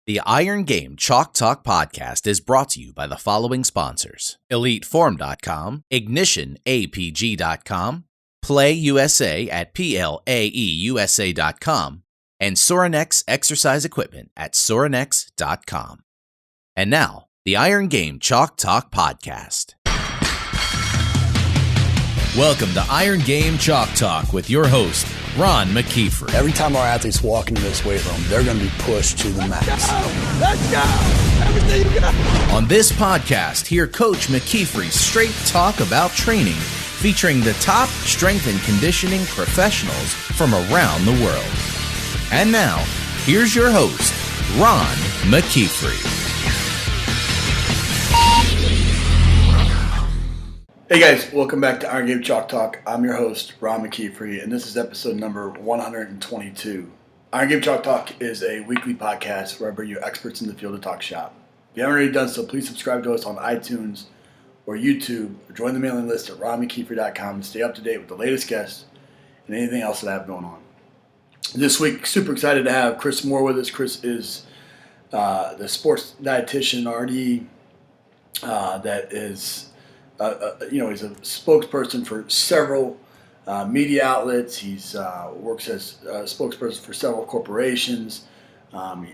The Iron Game Chalk Talk podcast is brought to you by the following sponsors: EliteForm.com, IgnitionAPG.com, PlayUSA at PLAEUSA.com, and Sorinex Exercise Equipment at Sorinex.com. And now, the Iron Game Chalk Talk podcast. Welcome to Iron Game Chalk Talk with your host, Ron McKeefery. Every time our athletes walk into this weight room, they're going to be pushed to the max. Let's go! Everything you got! On this podcast, hear Coach McKeefery straight talk about training, featuring the top strength and conditioning professionals from around the world. And now, here's your host, Ron McKeefery. Hey guys, welcome back to Iron Game Chalk Talk. I'm your host, Ron McKeefery, and this is episode number 122. Iron Game Chalk Talk is a weekly podcast where I bring you experts in the field to talk shop. If you haven't already done so, please subscribe to us on iTunes or YouTube, or join the mailing list at ronmckeefery.com to stay up to date with the latest guests and anything else that I have going on. This week, super excited to have Chris Mohr with us. Chris is the sports dietitian, RD, that is... he's a spokesperson for several media outlets. He's works as a spokesperson for several corporations.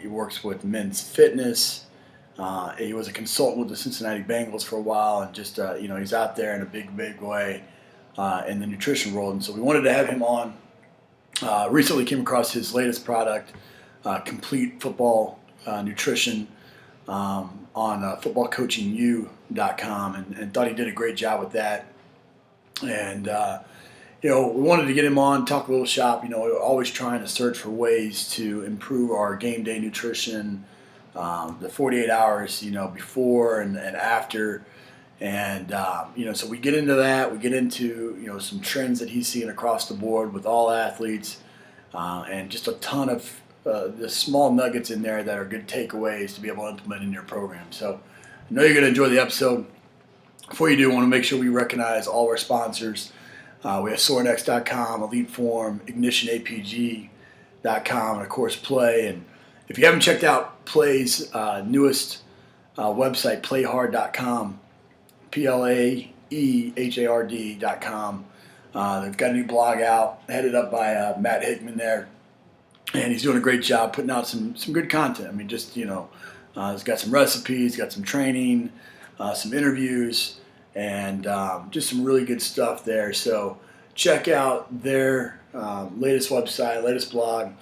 He works with Men's Fitness. He was a consultant with the Cincinnati Bengals for a while, and just he's out there in a big way in the nutrition world. And so we wanted to have him on. Recently came across his latest product, Complete Football Nutrition, on footballcoachingu.com, and thought he did a great job with that. And we wanted to get him on, talk a little shop. We're always trying to search for ways to improve our game day nutrition, the 48 hours before and after. And so we get into that. We get into some trends that he's seeing across the board with all athletes, and just a ton of the small nuggets in there that are good takeaways to be able to implement in your program. So I know you're going to enjoy the episode. Before you do, I want to make sure we recognize all our sponsors. We have Sorinex.com, EliteForm, IgnitionAPG.com, and of course Play. And if you haven't checked out Play's newest website, playhard.com, PLAEHARD.com, they've got a new blog out, headed up by Matt Hickman there. And he's doing a great job putting out some good content. I mean, just, he's got some recipes, got some training, some interviews, and just some really good stuff there. So check out their latest website, latest blog,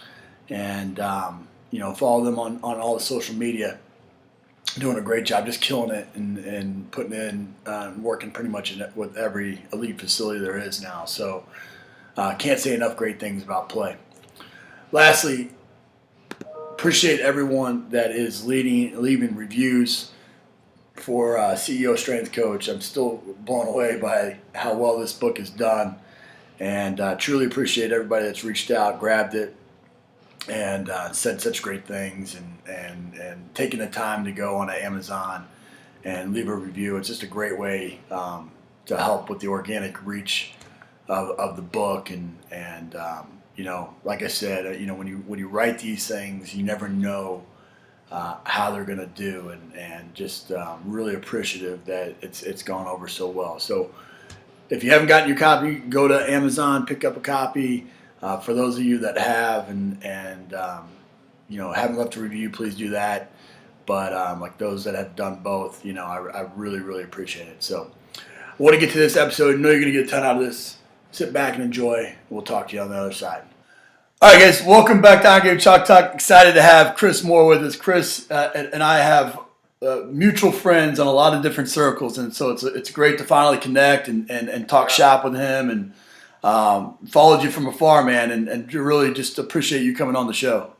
and, follow them on all the social media. Doing a great job, just killing it and putting in, working pretty much with every elite facility there is now. So can't say enough great things about Play. Lastly, appreciate everyone that is leaving reviews for CEO Strength Coach. I'm still blown away by how well this book is done, and truly appreciate everybody that's reached out, grabbed it, and said such great things, and taking the time to go on Amazon and leave a review. It's just a great way to help with the organic reach of the book, and like I said, when you write these things, you never know how they're going to do, and just really appreciative that it's gone over so well. So if you haven't gotten your copy, go to Amazon, pick up a copy. For those of you that have and haven't left a review, please do that. But like those that have done both, I really appreciate it. So I want to get to this episode. I know you're going to get a ton out of this. Sit back and enjoy. We'll talk to you on the other side. All right, guys, welcome back to Iron Game Chalk Talk. Excited to have Chris Mohr with us. Chris and I have mutual friends on a lot of different circles, and so it's great to finally connect and talk shop with him, and followed you from afar, man, and really just appreciate you coming on the show.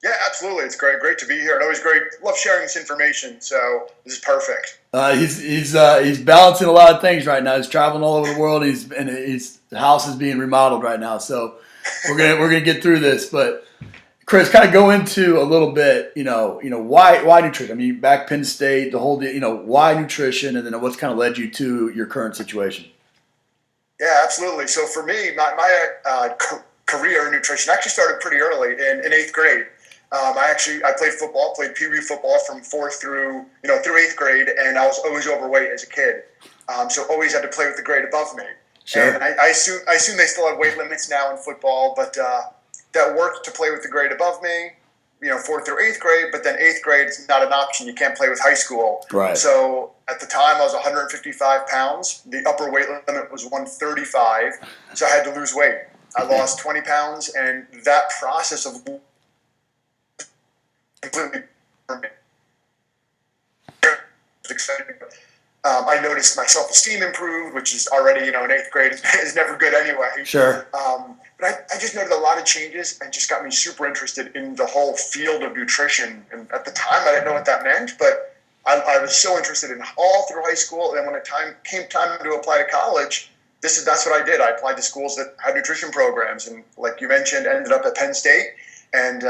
Yeah, absolutely. It's great to be here, and always great. Love sharing this information, so this is perfect. He's balancing a lot of things right now. He's traveling all over the world. The house is being remodeled right now, so we're gonna get through this. But Chris, kind of go into a little bit, why nutrition? I mean, back Penn State, the whole, why nutrition, and then what's kind of led you to your current situation. Yeah, absolutely. So for me, my career in nutrition actually started pretty early in 8th grade. I played football, played Pee Wee football from 4th through 8th grade, and I was always overweight as a kid. So always had to play with the grade above me. Sure. And I assume they still have weight limits now in football, but that worked to play with the grade above me, 4th through 8th grade, but then 8th grade is not an option. You can't play with high school. Right. So at the time I was 155 pounds. The upper weight limit was 135, so I had to lose weight. I lost 20 pounds, and that process of completely exciting. I noticed my self-esteem improved, which is already, in 8th grade is never good anyway. Sure. But I just noted a lot of changes and just got me super interested in the whole field of nutrition. And at the time, I didn't know what that meant, but I was so interested in all through high school. And then when it came time to apply to college, that's what I did. I applied to schools that had nutrition programs. And like you mentioned, ended up at Penn State and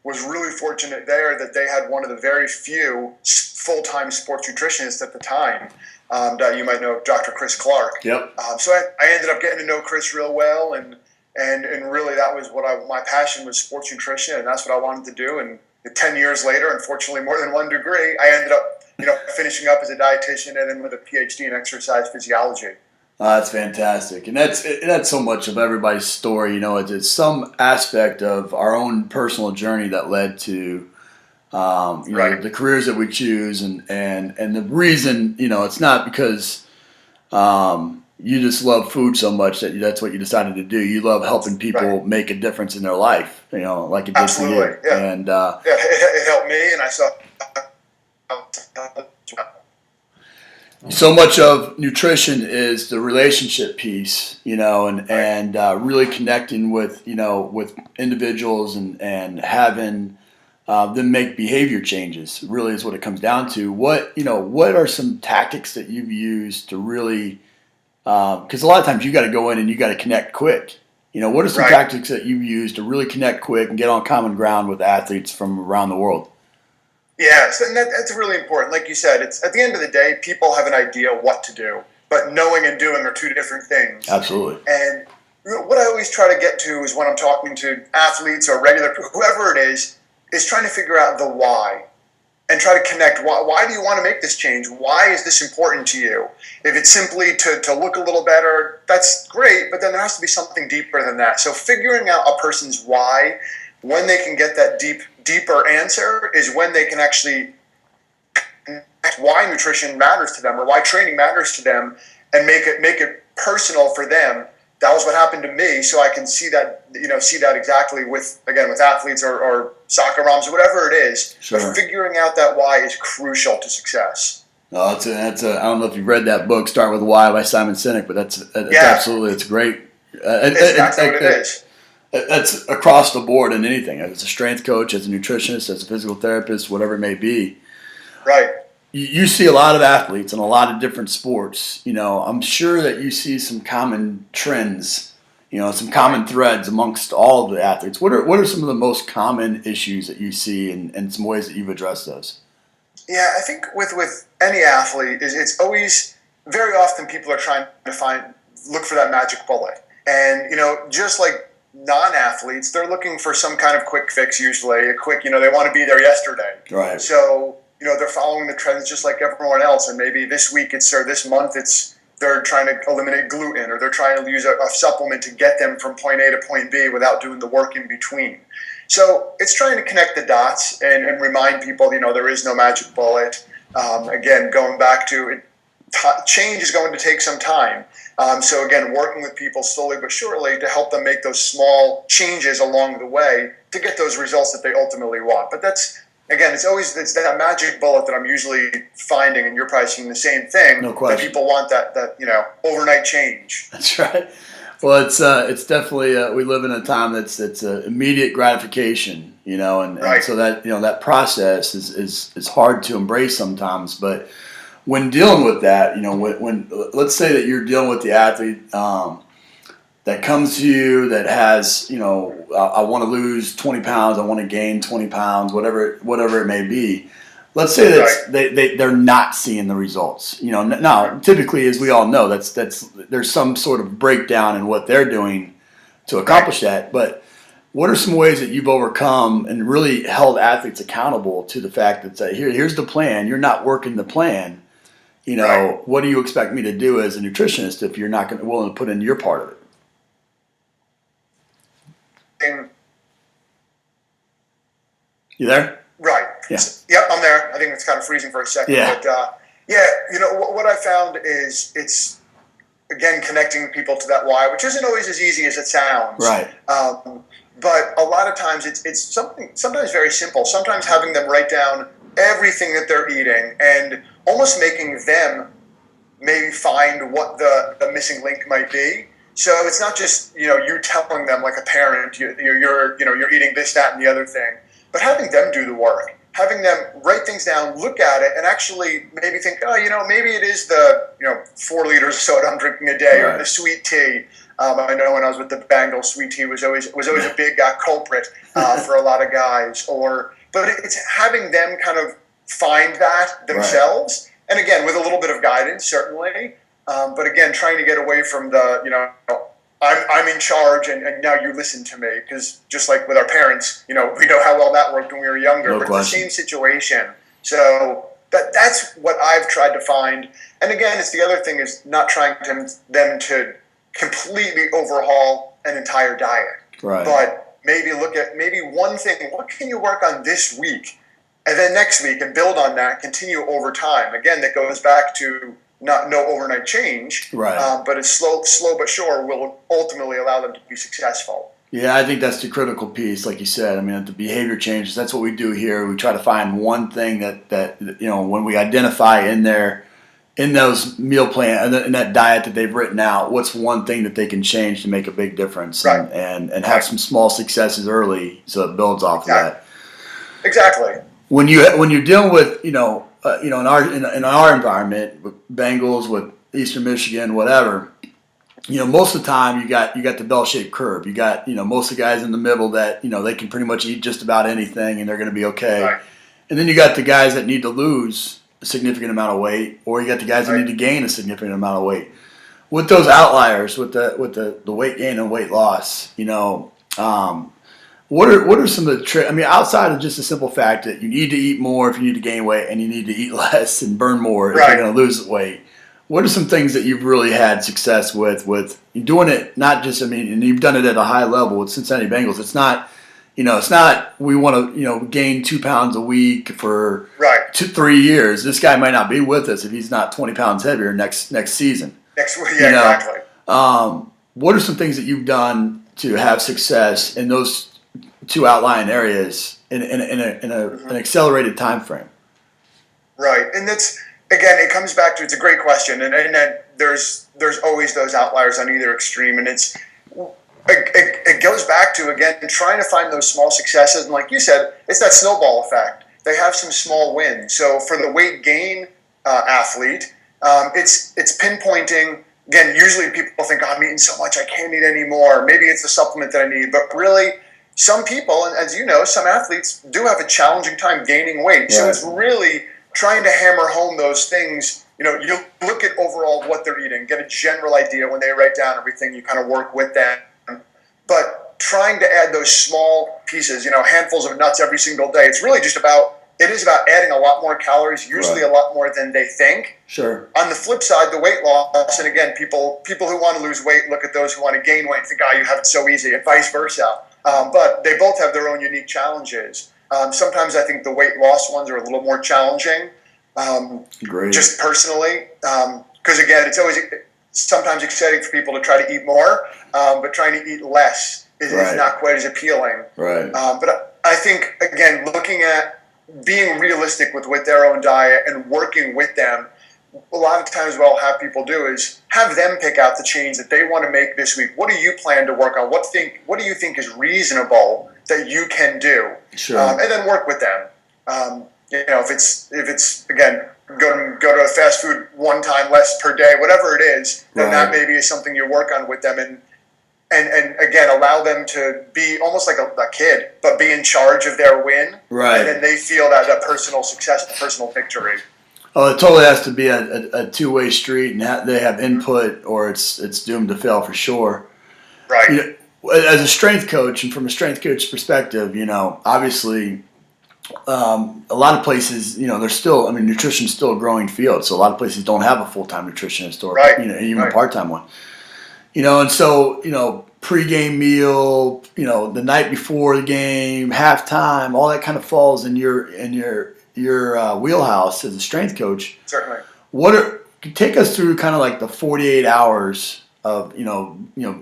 was really fortunate there that they had one of the very few full-time sports nutritionists at the time. That you might know, Dr. Chris Clark. Yep. So I ended up getting to know Chris real well, and really that was my passion was sports nutrition, and that's what I wanted to do. And 10 years later, unfortunately more than one degree, I ended up finishing up as a dietitian and then with a PhD in exercise physiology. That's fantastic, and that's so much of everybody's story. It's some aspect of our own personal journey that led to Right. the careers that we choose, and the reason it's not because you just love food so much that's what you decided to do. You love helping people make a difference in their life, like it did for you. Absolutely, yeah. And it helped me, and I saw. So much of nutrition is the relationship piece, and really connecting with individuals and having them make behavior changes. Really is what it comes down to. What are some tactics that you've used to really? Because a lot of times you got to go in and you got to connect quick. What are some tactics that you've used to really connect quick and get on common ground with athletes from around the world? Yes, and that's really important. Like you said, it's at the end of the day, people have an idea what to do, but knowing and doing are two different things. Absolutely. And what I always try to get to is when I'm talking to athletes or regular, whoever it is trying to figure out the why and try to connect. Why do you want to make this change? Why is this important to you? If it's simply to look a little better, that's great, but then there has to be something deeper than that. So figuring out a person's why, when they can get that deeper answer, is when they can actually connect why nutrition matters to them or why training matters to them, and make it personal for them. That was what happened to me, so I can see that exactly with athletes or soccer moms or whatever it is. Sure. But figuring out that why is crucial to success. No, I don't know if you've read that book, Start With Why by Simon Sinek, but that's absolutely, it's great. That's what it is. That's across the board in anything. As a strength coach, as a nutritionist, as a physical therapist, whatever it may be. Right. You see a lot of athletes in a lot of different sports. I'm sure that you see some common trends, some common threads amongst all of the athletes. What are some of the most common issues that you see and some ways that you've addressed those? Yeah, I think with any athlete, it's always, very often people are trying to look for that magic bullet. And, just like non-athletes, they're looking for some kind of quick fix usually, they want to be there yesterday. Right. So, they're following the trends just like everyone else, and maybe this week this month they're trying to eliminate gluten, or they're trying to use a supplement to get them from point A to point B without doing the work in between. So it's trying to connect the dots and remind people, there is no magic bullet. Again, going back to it, change is going to take some time. So again, working with people slowly but surely to help them make those small changes along the way to get those results that they ultimately want. But that's, again, it's that magic bullet that I'm usually finding, and you're probably seeing the same thing. No question. That people want that overnight change. That's right. Well, it's definitely we live in a time that's immediate gratification, and so that that process is hard to embrace sometimes. But when dealing with that, when let's say that you're dealing with the athlete that comes to you that has, I want to lose 20 pounds, I want to gain 20 pounds, whatever it may be. Let's say that they're not seeing the results. Now typically, as we all know, there's some sort of breakdown in what they're doing to accomplish that. But What are some ways that you've overcome and really held athletes accountable to the fact that say, here's the plan, you're not working the plan. What do you expect me to do as a nutritionist if you're not willing to put in your part of it? You there? Right. Yeah. Yep, I'm there. I think it's kind of freezing for a second. Yeah. But, what I found is it's, again, connecting people to that why, which isn't always as easy as it sounds. Right. But a lot of times it's something sometimes very simple. Sometimes having them write down everything that they're eating and almost making them maybe find what the missing link might be. So it's not just, you telling them like a parent, you're eating this, that, and the other thing, but having them do the work, having them write things down, look at it, and actually maybe think, maybe it is the, 4 liters of soda I'm drinking a day, or the sweet tea. I know when I was with the Bengals, sweet tea was always a big culprit for a lot of guys. But it's having them kind of find that themselves, and again with a little bit of guidance, certainly. But again, trying to get away from the I'm in charge and now you listen to me, because just like with our parents, we know how well that worked when we were younger. No but question. It's the same situation. So that's what I've tried to find. And again, it's the other thing is not trying them to completely overhaul an entire diet. Right. But maybe look at one thing. What can you work on this week? And then next week and build on that, continue over time. Again, that goes back to no overnight change. Right. But it's slow but sure will ultimately allow them to be successful. Yeah, I think that's the critical piece, like you said. I mean, the behavior changes. That's what we do here. We try to find one thing that when we identify in those meal plan, in that diet that they've written out, what's one thing that they can change to make a big difference, right. and have some small successes early, so it builds off of that. Exactly. When you're dealing with in our environment with Bengals, with Eastern Michigan, whatever. Most of the time you got the bell-shaped curve. You got most of the guys in the middle that they can pretty much eat just about anything and they're going to be okay. Right. And then you got the guys that need to lose a significant amount of weight, or you got the guys that need to gain a significant amount of weight. With those outliers, with the weight gain and weight loss, what are some of the tricks? I mean, outside of just the simple fact that you need to eat more if you need to gain weight, and you need to eat less and burn more if you're going to lose weight. What are some things that you've really had success with doing it? Not just, and you've done it at a high level with Cincinnati Bengals. It's not, we want to, gain 2 pounds a week for 3 years. This guy might not be with us if he's not 20 pounds heavier next season. Next week, exactly. What are some things that you've done to have success in those 2 outlying areas in an accelerated time frame? Right, and that's. Again, it comes back to, it's a great question, and there's always those outliers on either extreme, and it goes back to, again, trying to find those small successes, and like you said, it's that snowball effect. They have some small wins. So for the weight gain athlete, it's pinpointing, again, usually people think, I'm eating so much, I can't eat anymore. Maybe it's the supplement that I need, but really, some people, and as you know, some athletes do have a challenging time gaining weight. Right. So it's really trying to hammer home those things. You look at overall what they're eating, get a general idea when they write down everything, you kind of work with them. But trying to add those small pieces, handfuls of nuts every single day, it is about adding a lot more calories, usually a lot more than they think. Sure. On the flip side, the weight loss, and again, people who want to lose weight look at those who want to gain weight and think, you have it so easy, and vice versa. But they both have their own unique challenges. Sometimes I think the weight loss ones are a little more challenging, just personally, because again, it's always sometimes exciting for people to try to eat more, but trying to eat less is not quite as appealing. Right. But I think, again, looking at being realistic with their own diet and working with them, a lot of times what I'll have people do is have them pick out the change that they want to make this week. What do you plan to work on? What do you think is reasonable that you can do? Sure. And then work with them. If it's again, go to a fast food one time less per day, whatever it is, then that maybe is something you work on with them, and again, allow them to be almost like a kid, but be in charge of their win. Right. And then they feel that personal success, personal victory. Oh, it totally has to be a two-way street, and they have input, or it's doomed to fail for sure. Right. as a strength coach and from a strength coach perspective, obviously a lot of places, there's still, nutrition's still a growing field. So a lot of places don't have a full-time nutritionist or, even a part-time one. And so, pregame meal, the night before the game, halftime, all that kind of falls in your wheelhouse as a strength coach. Certainly. Take us through kind of like the 48 hours of,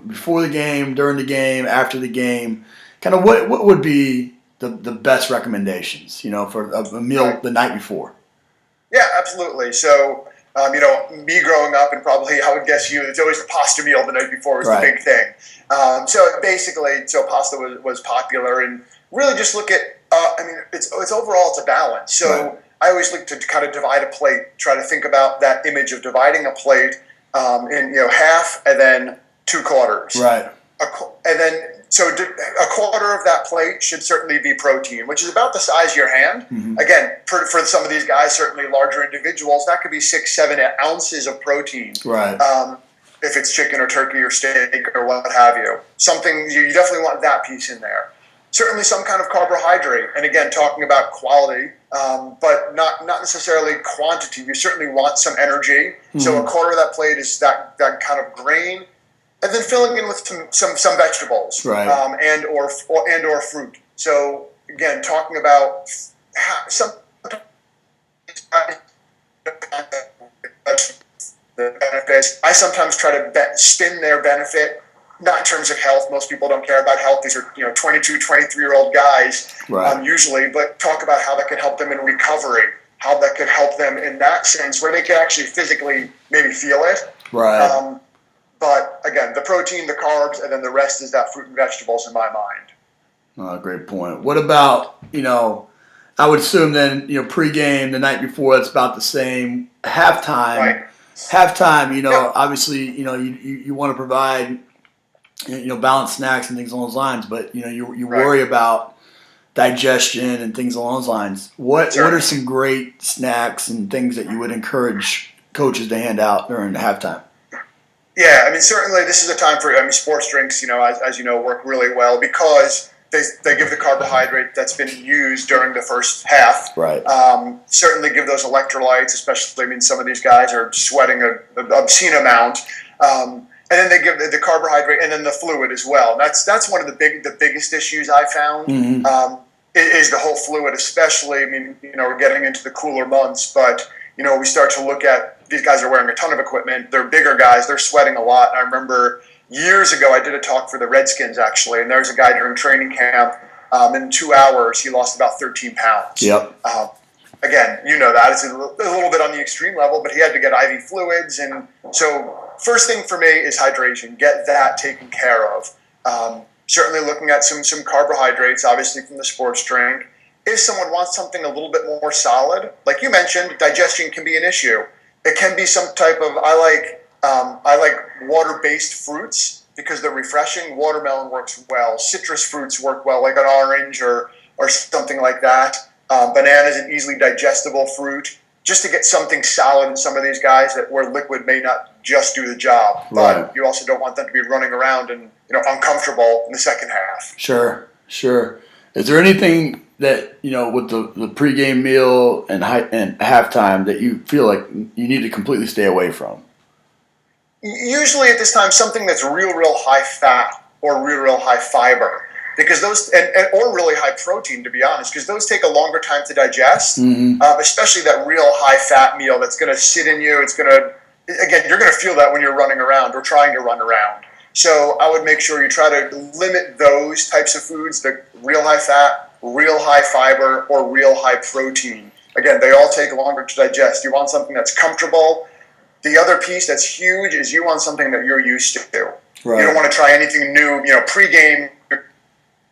before the game, during the game, after the game, kind of what would be the best recommendations, for a meal the night before? Yeah, absolutely. So, me growing up, and probably I would guess you, it's always the pasta meal the night before was the big thing. So pasta was popular, and really just look at, it's overall it's a balance. So I always like to kind of divide a plate, try to think about that image of dividing a plate in half and then 2 quarters. Right. So a quarter of that plate should certainly be protein, which is about the size of your hand. Mm-hmm. Again, for some of these guys, certainly larger individuals, that could be 6-7 ounces of protein. Right. If it's chicken or turkey or steak or what have you. Something, you definitely want that piece in there. Certainly some kind of carbohydrate. And again, talking about quality, but not necessarily quantity. You certainly want some energy. Mm-hmm. So a quarter of that plate is that kind of grain. And then filling in with some vegetables, right. and or fruit. So again, talking about some the benefits. I sometimes try to spin their benefit, not in terms of health. Most people don't care about health. These are 22, 23-year-old guys, right. Usually, but talk about how that could help them in recovery, how that could help them in that sense, where they can actually physically maybe feel it. Right. But again, the protein, the carbs, and then the rest is that fruit and vegetables in my mind. Oh, great point. What about, I would assume then, pregame, the night before, that's about the same. Halftime. Right. Halftime, obviously, you want to provide, balanced snacks and things along those lines, but, you worry about digestion and things along those lines. What are some great snacks and things that you would encourage coaches to hand out during the halftime? Yeah, certainly this is a time for, sports drinks, as you know, work really well because they give the carbohydrate that's been used during the first half. Right. Certainly give those electrolytes, especially, some of these guys are sweating an obscene amount. And then they give the carbohydrate and then the fluid as well. That's one of the biggest issues I found, mm-hmm. Is the whole fluid, especially, we're getting into the cooler months, but, we start to look at, these guys are wearing a ton of equipment. They're bigger guys. They're sweating a lot. And I remember years ago, I did a talk for the Redskins, actually, and there was a guy during training camp. In 2 hours, he lost about 13 pounds. Yep. Again, that. It's a little bit on the extreme level, but he had to get IV fluids. And so first thing for me is hydration. Get that taken care of. Certainly looking at some carbohydrates, obviously from the sports drink. If someone wants something a little bit more solid, like you mentioned, digestion can be an issue. It can be some type of, I like water-based fruits because they're refreshing. Watermelon works well. Citrus fruits work well, like an orange or something like that. Banana is an easily digestible fruit. Just to get something solid in some of these guys where liquid may not just do the job. Right. But you also don't want them to be running around and uncomfortable in the second half. Sure. Is there anything that, with the pregame meal and halftime that you feel like you need to completely stay away from? Usually at this time, something that's real high fat or real high fiber, because those, or really high protein, to be honest, because those take a longer time to digest, mm-hmm. Especially that real high fat meal that's going to sit in you. It's going to, again, you're going to feel that when you're running around or trying to run around. So I would make sure you try to limit those types of foods, the real high fat, real high fiber, or real high protein. Again, they all take longer to digest. You want something that's comfortable. The other piece that's huge is you want something that you're used to. Right. You don't want to try anything new, pre-game,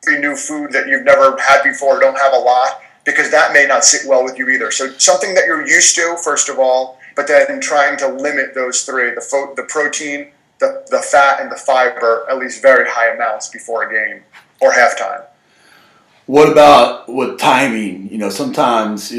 new food that you've never had before, don't have a lot, because that may not sit well with you either. So something that you're used to, first of all, but then trying to limit those three, the protein, the fat, and the fiber, at least very high amounts before a game or halftime. What about with timing? Sometimes,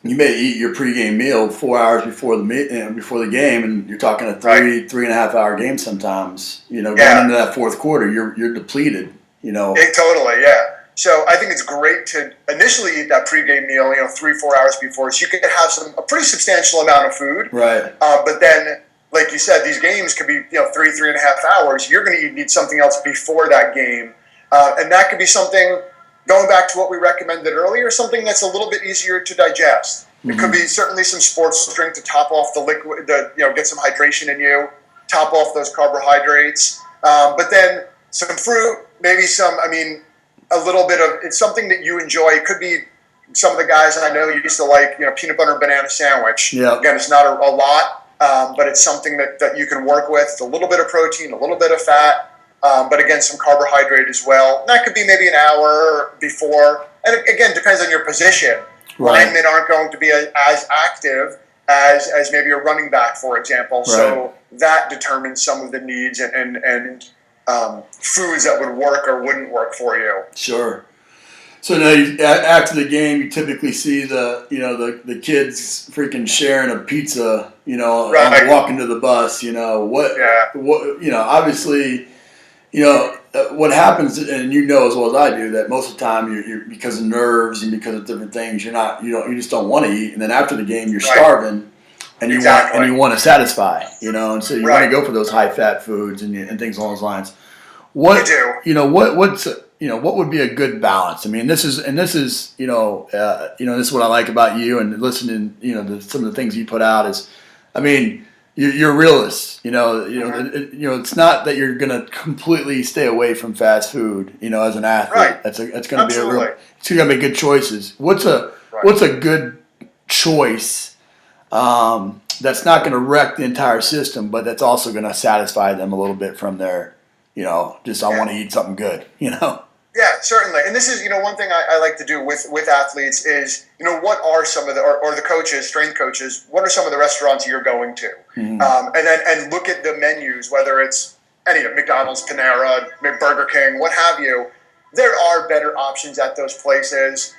you may eat your pregame meal 4 hours before the game, and you're talking a 3.5 hour game sometimes. Going into that fourth quarter, you're depleted. Totally, yeah. So I think it's great to initially eat that pregame meal, 3-4 hours before, so you can have a pretty substantial amount of food. Right. But then, like you said, these games could be 3.5 hours. You're going to need something else before that game, and that could be something. Going back to what we recommended earlier, something that's a little bit easier to digest. Mm-hmm. It could be certainly some sports drink to top off the liquid, get some hydration in you, top off those carbohydrates. But then some fruit, maybe a little bit of, it's something that you enjoy. It could be some of the guys I know used to like, peanut butter and banana sandwich. Yeah. Again, it's not a lot, but it's something that you can work with. It's a little bit of protein, a little bit of fat. But again, some carbohydrate as well. And that could be maybe an hour before. And again, depends on your position. Right. Linemen aren't going to be as active as maybe a running back, for example. Right. So that determines some of the needs and foods that would work or wouldn't work for you. Sure. So now after the game, you typically see the kids freaking sharing a pizza, right. Walking to the bus. Obviously. What happens, and as well as I do, that most of the time you're because of nerves and because of different things, you just don't want to eat, and then after the game you're starving, and you want to satisfy, and so you want to go for those high fat foods and things along those lines. What would be a good balance? I mean, this is this is what I like about you and listening, to some of the things you put out is, You're a realist, It's not that you're gonna completely stay away from fast food, as an athlete. Right. It's gonna be it's gonna be good choices. What's a good choice that's not gonna wreck the entire system, but that's also gonna satisfy them a little bit from their, I want to eat something good, Yeah, certainly. And this is, one thing I like to do with athletes is, what are some of the, or the coaches, strength coaches, what are some of the restaurants you're going to? Mm-hmm. And look at the menus, whether it's any of McDonald's, Panera, Burger King, what have you. There are better options at those places.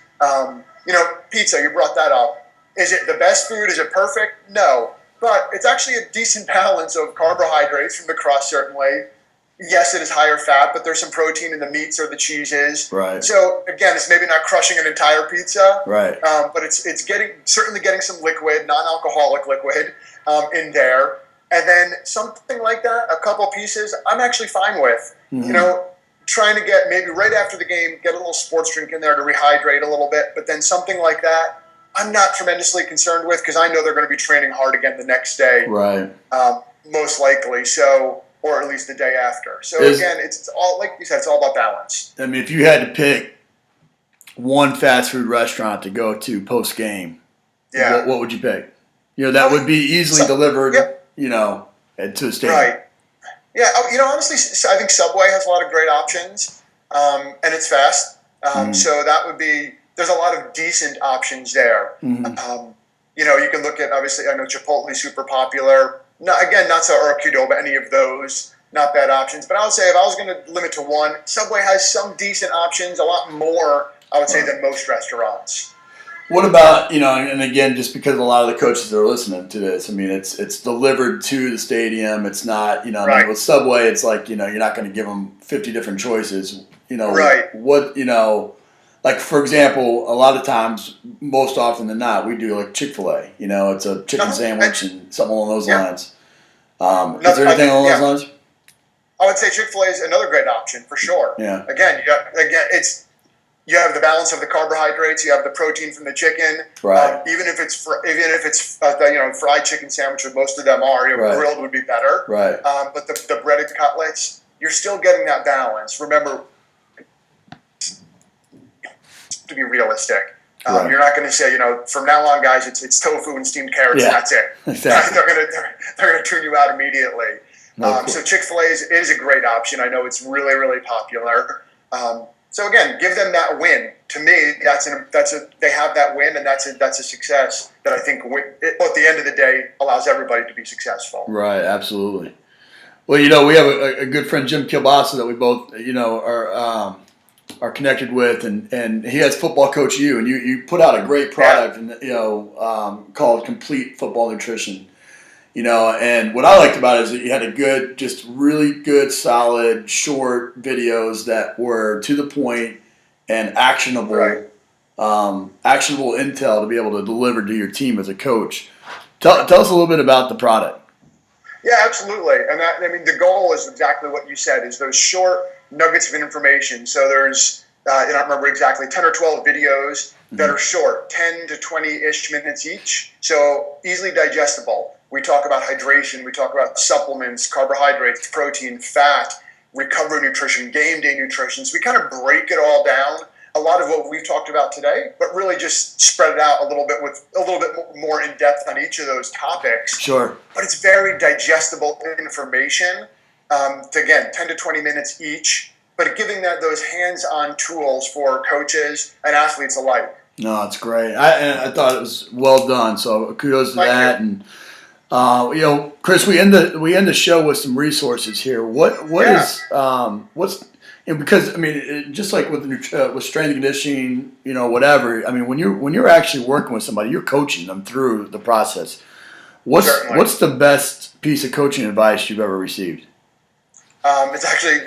Pizza, you brought that up. Is it the best food? Is it perfect? No. But it's actually a decent balance of carbohydrates from the crust, certainly. Yes, it is higher fat, but there's some protein in the meats or the cheeses. Right. So again, it's maybe not crushing an entire pizza. Right. But it's certainly getting some liquid, non-alcoholic liquid in there, and then something like that, a couple pieces, I'm actually fine with. Mm-hmm. Trying to get maybe right after the game, get a little sports drink in there to rehydrate a little bit, but then something like that, I'm not tremendously concerned with because I know they're going to be training hard again the next day. Right. Most likely. So. Or at least the day after. So again, it's all, like you said, it's all about balance. If you had to pick one fast food restaurant to go to post game, what would you pick? That would be easily delivered, to a stadium. Right. Yeah. Honestly, I think Subway has a lot of great options, and it's fast. So that would be. There's a lot of decent options there. Mm-hmm. You can look at, obviously, I know Chipotle is super popular. No, again, not so or Qdoba, any of those, not bad options. But I would say if I was going to limit to one, Subway has some decent options, a lot more, I would say, than most restaurants. What about, and again, just because a lot of the coaches are listening to this, it's delivered to the stadium. It's not, right. With Subway, it's like, you're not going to give them 50 different choices. Right. What, like, for example, a lot of times, most often than not, we do like Chick-fil-A. It's a chicken sandwich and something along those lines. Is there anything along those lines? I would say Chick-fil-A is another great option for sure. Yeah. Again, you have the balance of the carbohydrates, you have the protein from the chicken. Right. Even if it's fried chicken sandwich, which most of them are, right. Grilled would be better. Right. But the breaded cutlets, you're still getting that balance. Remember. To be realistic. Right. You're not going to say, from now on, guys, it's tofu and steamed carrots, and that's it. Exactly. They're going to turn you out immediately. So Chick-fil-A is a great option. I know it's really, really popular. So again, give them that win. To me, they have that win, and that's a success that I think, at the end of the day, allows everybody to be successful. Right. Absolutely. Well, we have a good friend, Jim Kielbasa, that we both, are are connected with, and he has Football Coach U, and you put out a great product, and called Complete Football Nutrition. And what I liked about it is that you had just really good, solid, short videos that were to the point and actionable, actionable intel to be able to deliver to your team as a coach. Tell us a little bit about the product. Yeah, absolutely. And the goal is exactly what you said, is those short nuggets of information. So there's, I don't remember exactly, 10 or 12 videos that are short, 10 to 20-ish minutes each. So easily digestible. We talk about hydration. We talk about supplements, carbohydrates, protein, fat, recovery nutrition, game day nutrition. So we kind of break it all down. A lot of what we've talked about today, but really just spread it out a little bit with a little bit more in depth on each of those topics. Sure. But it's very digestible information. Again, 10 to 20 minutes each, but giving those hands-on tools for coaches and athletes alike. No, it's great. I thought it was well done. So kudos to that. And Chris, we end the show with some resources here. Because just like with strength and conditioning, whatever. When you're actually working with somebody, you're coaching them through the process. What's the best piece of coaching advice you've ever received? It's actually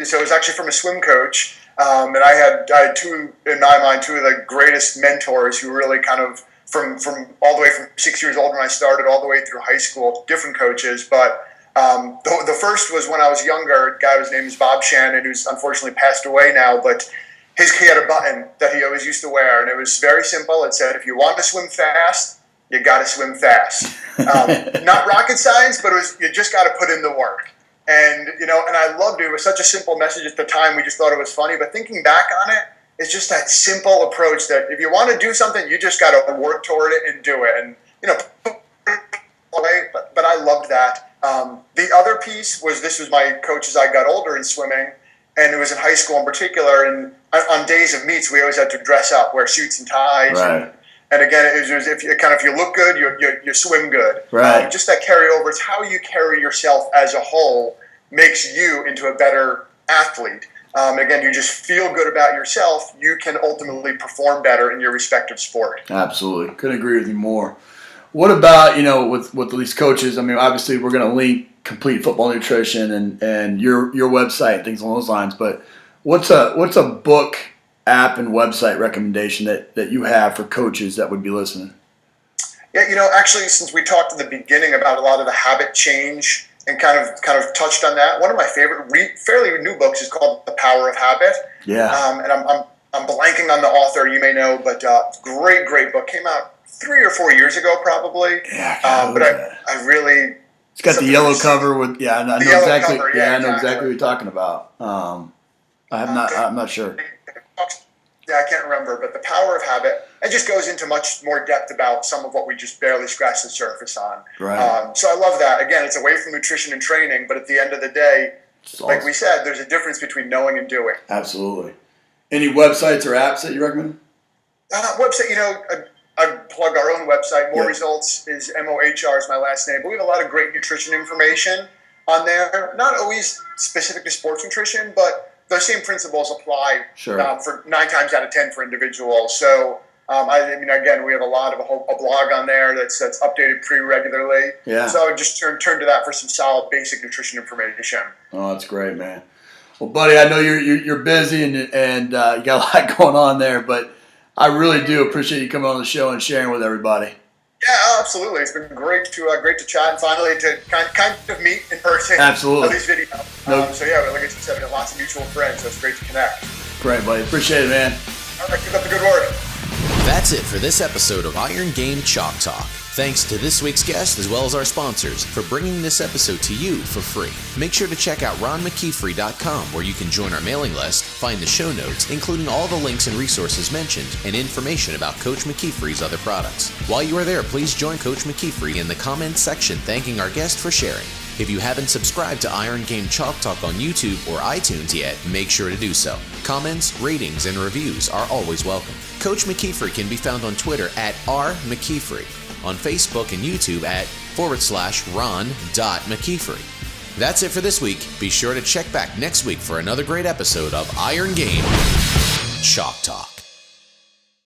from a swim coach, and I had two in my mind, two of the greatest mentors who really kind of from all the way from 6 years old when I started all the way through high school, different coaches, but. The first was when I was younger. A guy whose name is Bob Shannon, who's unfortunately passed away now, but he had a button that he always used to wear, and it was very simple. It said, if you want to swim fast, you got to swim fast. Not rocket science, but you just got to put in the work. And, and I loved it. It was such a simple message at the time. We just thought it was funny. But thinking back on it, it's just that simple approach that if you want to do something, you just got to work toward it and do it. And, but I loved that. The other piece was, this was my coach as I got older in swimming, and it was in high school in particular. And on days of meets, we always had to dress up, wear suits and ties. Right. And again, it was if you look good, you swim good. Right. Just that carryover. It's how you carry yourself as a whole makes you into a better athlete. Again, you just feel good about yourself. You can ultimately perform better in your respective sport. Absolutely. Couldn't agree with you more. What about, with these coaches? Obviously we're going to link Complete Football Nutrition and your website and things along those lines. But what's a book, app, and website recommendation that you have for coaches that would be listening? Yeah, actually, since we talked at the beginning about a lot of the habit change and kind of touched on that, one of my favorite, fairly new books is called The Power of Habit. Yeah. And I'm blanking on the author, you may know, but great book. Came out 3 or 4 years ago, probably. Yeah, but I really. It's got the yellow cover with. Yeah, I know exactly. Cover, I know exactly what you're talking about. I'm not sure. Yeah, I can't remember, but The Power of Habit. It just goes into much more depth about some of what we just barely scratched the surface on. Right. So I love that. Again, it's away from nutrition and training, but at the end of the day, like we said, there's a difference between knowing and doing. Absolutely. Any websites or apps that you recommend? Website, I plug our own website. Mohr Results is MOHR is my last name. But we have a lot of great nutrition information on there. Not always specific to sports nutrition, but those same principles apply for 9 times out of 10 for individuals. So, again, we have a blog on there that's updated pretty regularly. Yeah. So I would just turn to that for some solid basic nutrition information. Oh, that's great, man. Well, buddy, I know you're busy and you got a lot going on there, but I really do appreciate you coming on the show and sharing with everybody. Yeah, absolutely. It's been great to chat and finally to kind of meet in person. Absolutely. On these videos. Like I said, we have lots of mutual friends, so it's great to connect. Great, buddy. Appreciate it, man. All right, keep up the good work. That's it for this episode of Iron Game Chalk Talk. Thanks to this week's guest as well as our sponsors for bringing this episode to you for free. Make sure to check out ronmckeefery.com where you can join our mailing list, find the show notes, including all the links and resources mentioned, and information about Coach McKeefery's other products. While you are there, please join Coach McKeefery in the comments section thanking our guest for sharing. If you haven't subscribed to Iron Game Chalk Talk on YouTube or iTunes yet, make sure to do so. Comments, ratings, and reviews are always welcome. Coach McKeefery can be found on Twitter at @RMcKeefery, on Facebook and YouTube at /Ron.McKeefery. That's it for this week. Be sure to check back next week for another great episode of Iron Game. Chalk Talk.